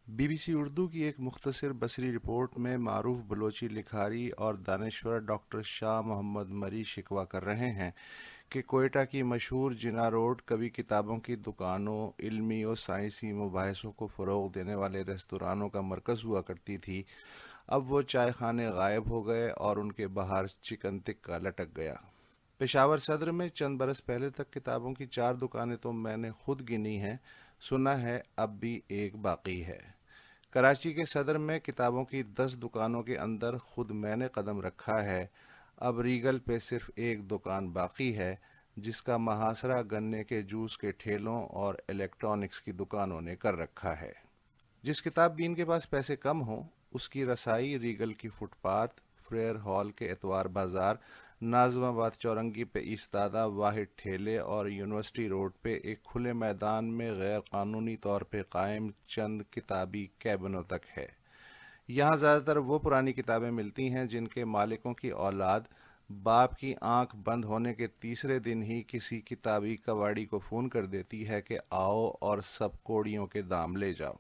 Be B C Urdu کی ایک مختصر بصری رپورٹ میں معروف بلوچی لکھاری اور دانشور ڈاکٹر شاہ محمد مری شکوہ کر رہے ہیں کہ کوئٹہ کی مشہور جنا روڈ کبھی کتابوں کی دکانوں، علمی اور سائنسی مباحثوں کو فروغ دینے والے ریستورانوں کا مرکز ہوا کرتی تھی۔ اب وہ چائے خانے غائب ہو گئے اور ان کے باہر چکن ٹکا لٹک گیا۔ پشاور صدر میں چند برس پہلے تک کتابوں کی 4 دکانیں تو میں نے خود گنی ہیں، سنا ہے اب بھی ایک باقی ہے۔ کراچی کے صدر میں کتابوں کی 10 دکانوں کے اندر خود میں نے قدم رکھا ہے۔ اب ریگل پہ صرف ایک دکان باقی ہے، جس کا محاصرہ گنے کے جوس کے ٹھیلوں اور الیکٹرانکس کی دکانوں نے کر رکھا ہے۔ جس کتاب بین کے پاس پیسے کم ہوں، اس کی رسائی ریگل کی فٹ پاتھ، فریئر ہال کے اتوار بازار، ناظم آباد چورنگی پہ ایستادہ واحد ٹھیلے اور یونیورسٹی روڈ پہ ایک کھلے میدان میں غیر قانونی طور پہ قائم چند کتابی کیبنوں تک ہے۔ یہاں زیادہ تر وہ پرانی کتابیں ملتی ہیں جن کے مالکوں کی اولاد باپ کی آنکھ بند ہونے کے تیسرے دن ہی کسی کتابی کباڑی کو فون کر دیتی ہے کہ آؤ اور سب کوڑیوں کے دام لے جاؤ۔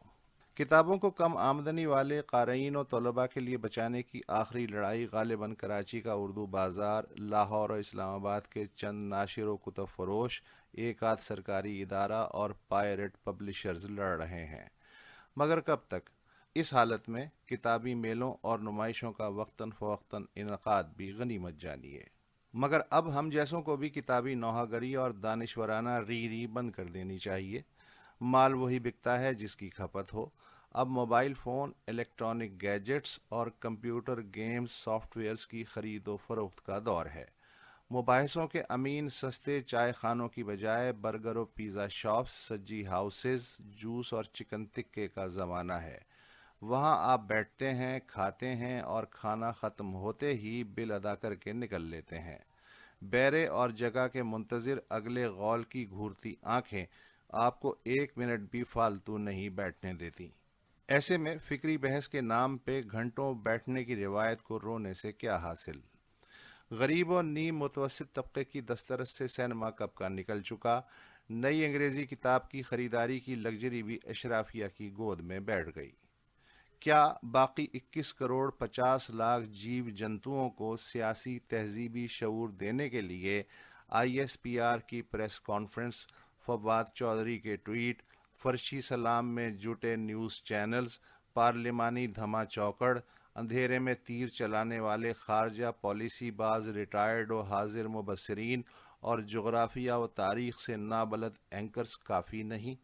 کتابوں کو کم آمدنی والے قارئین و طلباء کے لیے بچانے کی آخری لڑائی غالباً کراچی کا اردو بازار، لاہور اور اسلام آباد کے چند ناشر و کتب فروش، ایک آدھ سرکاری ادارہ اور پائریٹ پبلشرز لڑ رہے ہیں۔ مگر کب تک؟ اس حالت میں کتابی میلوں اور نمائشوں کا وقتاً فوقتاً انعقاد بھی غنیمت جانیے۔ مگر اب ہم جیسوں کو بھی کتابی نوحہ گری اور دانشورانہ ری بند کر دینی چاہیے۔ مال وہی بکتا ہے جس کی کھپت ہو۔ اب موبائل فون، الیکٹرانک گیجٹس اور کمپیوٹر گیمز سافٹ ویئرز کی خرید و فروخت کا دور ہے۔ مباحثوں کے امین سستے چائے خانوں کی بجائے برگر و پیزا شاپس، سجی ہاؤسز، جوس اور چکن ٹکے کا زمانہ ہے۔ وہاں آپ بیٹھتے ہیں، کھاتے ہیں اور کھانا ختم ہوتے ہی بل ادا کر کے نکل لیتے ہیں۔ بیرے اور جگہ کے منتظر اگلے غول کی گھورتی آنکھیں آپ کو 1 منٹ بھی فالتو نہیں بیٹھنے دیتی۔ ایسے میں فکری بحث کے نام پہ گھنٹوں بیٹھنے کی روایت کو رونے سے کیا حاصل؟ غریب و نیم متوسط طبقے کی دسترس سے سینما کب کا نکل چکا، نئی انگریزی کتاب کی خریداری کی لگژری بھی اشرافیہ کی گود میں بیٹھ گئی۔ کیا باقی 21 کروڑ 50 لاکھ جیو جنتوؤں کو سیاسی تہذیبی شعور دینے کے لیے آئی ایس پی آر کی پریس کانفرنس، فواد چودھری کے ٹویٹ، فرشی سلام میں جٹے نیوز چینلز، پارلیمانی دھما چوکڑ، اندھیرے میں تیر چلانے والے خارجہ پالیسی باز ریٹائرڈ و حاضر مبصرین اور جغرافیہ و تاریخ سے نابلد اینکرز کافی نہیں؟